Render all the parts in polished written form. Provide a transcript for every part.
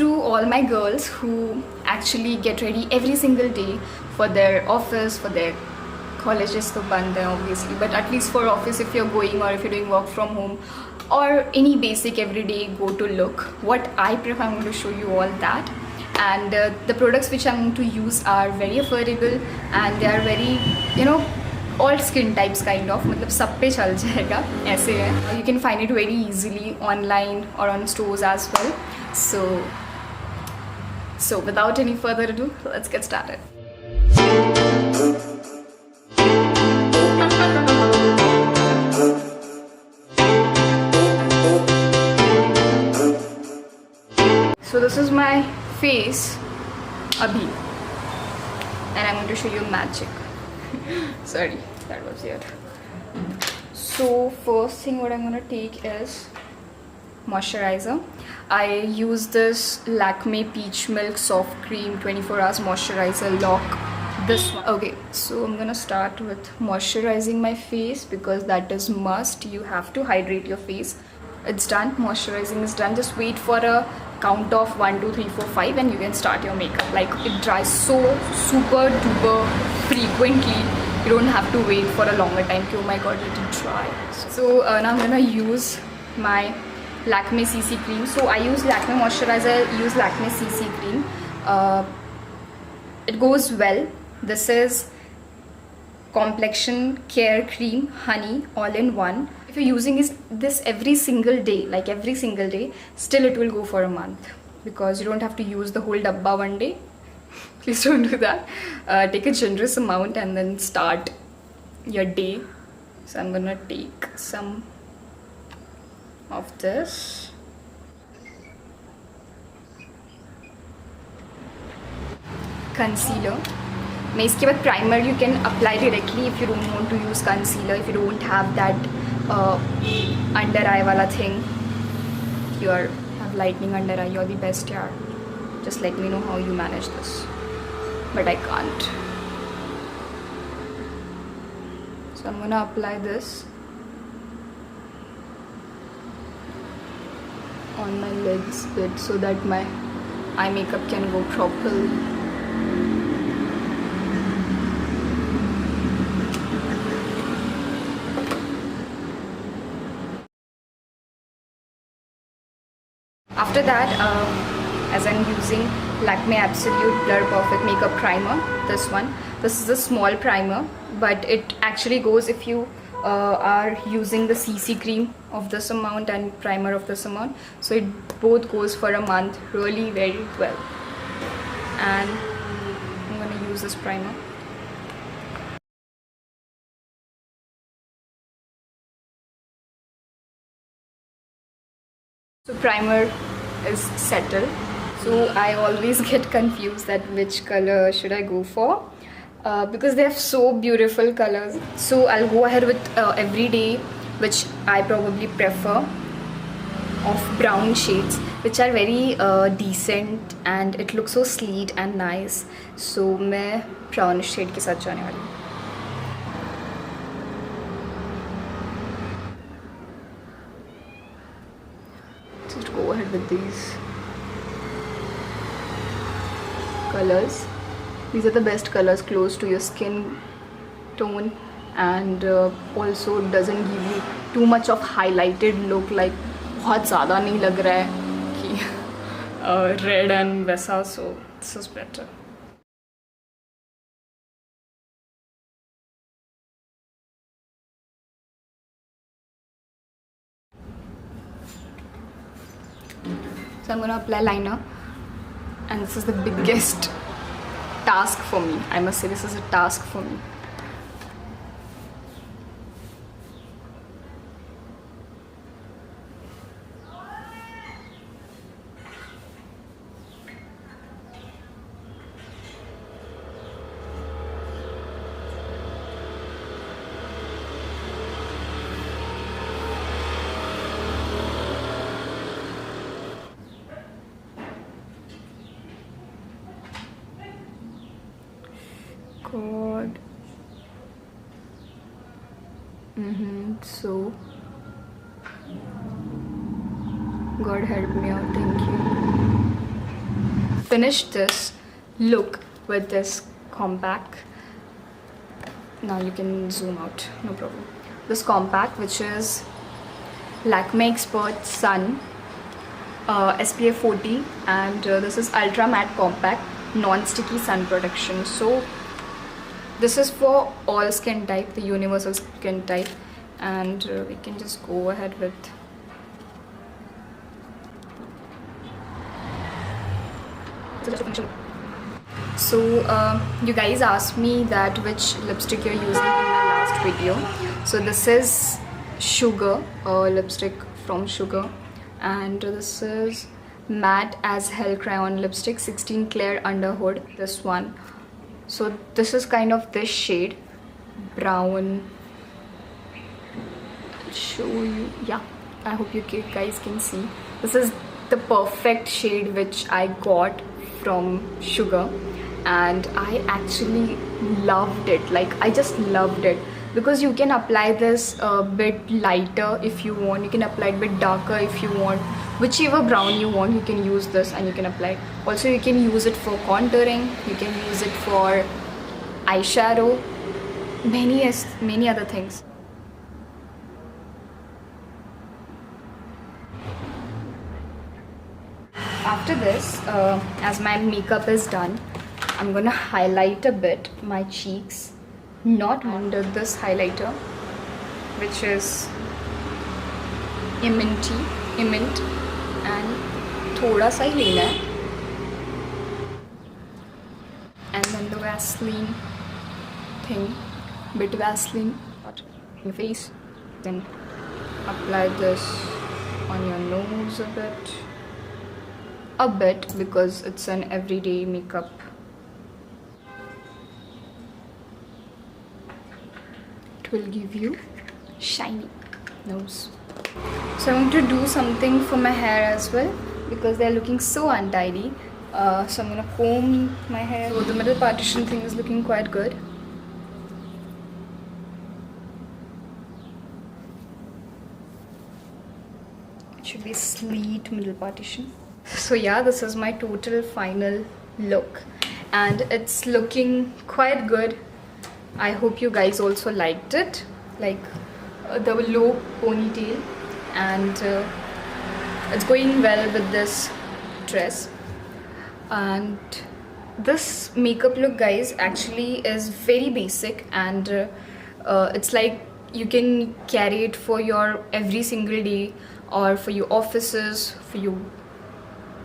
to all my girls who actually get ready every single day for their office, for their colleges to band hai obviously, but at least for office, if you're going or if you're doing work from home or any basic everyday go to look, what I prefer, I'm going to show you all that. And the products which I'm going to use are very affordable and they are very, you know, all skin types kind of, मतलब सब पे चल जाएगा ऐसे है. You can find it very easily online or on stores as well. So without any further ado, let's get started. So this is my face abhi, and I'm going to show you magic. Sorry, that was weird. So first thing what I'm going to take is moisturizer. I use this Lakme Peach Milk Soft Cream 24 Hours Moisturizer Lock. This one. Okay, so I'm gonna start with moisturizing my face because that is must. You have to hydrate your face. It's done. Moisturizing is done. Just wait for a count of 1, 2, 3, 4, 5 and you can start your makeup. Like, it dries so super duper frequently. You don't have to wait for a longer time. Oh my god, it did dry. So now I'm gonna use my Lakme CC cream. So I use Lakme moisturizer, use Lakme CC cream. It goes well. This is complexion care cream, honey, all in one. If you're using this every single day, like every single day, still it will go for a month because you don't have to use the whole dabba one day. Please don't do that. Take a generous amount and then start your day. So I'm gonna take some of this. Concealer. मैं इसके बाद primer you can apply directly if you don't want to use concealer, if you don't have that under eye wala thing. If you have lightning under eye, you're the best yaar. Just let me know how you manage this, but I can't. So I'm gonna apply this on my lids bit so that my eye makeup can go properly. After that, as I'm using Lakme Absolute Blur Perfect Makeup Primer, this one. This is a small primer, but it actually goes if you are using the CC cream of this amount and primer of this amount. So it both goes for a month really very well. And I'm going to use this primer. So primer is settled. So I always get confused that which color should I go for because they have so beautiful colors. So I'll go ahead with everyday, which I probably prefer, of brown shades, which are very decent and it looks so sleek and nice. So मैं brown shade के साथ जाने वाली हूँ. Just go ahead with these colors. These are the best colors close to your skin tone, and also doesn't give you too much of highlighted look, like बहुत ज़्यादा नहीं लग रहा है कि red and वैसा. So this is better. So I'm gonna apply liner, and this is the biggest task for me. I must say this is a task for me. God. So God help me out, thank you. finished this look with this compact. Now you can zoom out, no problem. This compact, which is Lakme Expert Sun SPF 40, and this is ultra matte compact non-sticky sun protection. So this is for all skin type, the universal skin type, and we can just go ahead with so you guys asked me that which lipstick you're using in my last video. So this is Sugar, lipstick from Sugar, and this is Matte as Hell Crayon lipstick, 16 Clear Under Hood, this one. So this is kind of this shade, brown. I'll show you, yeah, I hope you guys can see. This is the perfect shade which I got from Sugar, and I actually loved it. Like, I just loved it, because you can apply this a bit lighter if you want, you can apply it a bit darker if you want, whichever brown you want, you can use this and you can apply. Also, you can use it for contouring, you can use it for eyeshadow, many other things. After this, as my makeup is done, I'm gonna highlight a bit my cheeks, not under this highlighter, which is Imint, and thoda sa hi lena hai, and then the Vaseline thing, bit Vaseline on your face, then apply this on your nose a bit because it's an everyday makeup. It will give you shiny nose. So I'm going to do something for my hair as well, because they're looking so untidy. So I'm going to comb my hair. So the middle partition thing is looking quite good. It should be sleek middle partition. So yeah, this is my total final look, and it's looking quite good. I hope you guys also liked it, like the low ponytail, and it's going well with this dress. And this makeup look, guys, actually is very basic, and it's like you can carry it for your every single day, or for your offices, for your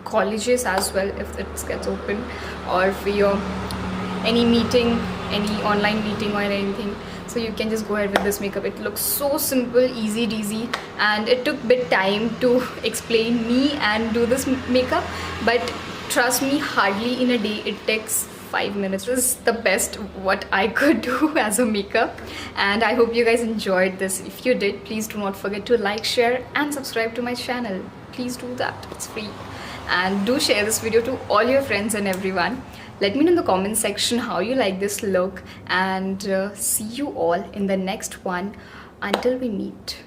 colleges as well if it gets open, or for your any meeting, any online meeting or anything. So you can just go ahead with this makeup. It looks so simple, easy peasy, and it took bit time to explain me and do this makeup, but trust me, hardly in a day it takes 5 minutes. This is the best what I could do as a makeup, and I hope you guys enjoyed this. If you did, please do not forget to like, share and subscribe to my channel. Please do that, it's free. And do share this video to all your friends and everyone. Let me know in the comment section how you like this look, and see you all in the next one. Until we meet.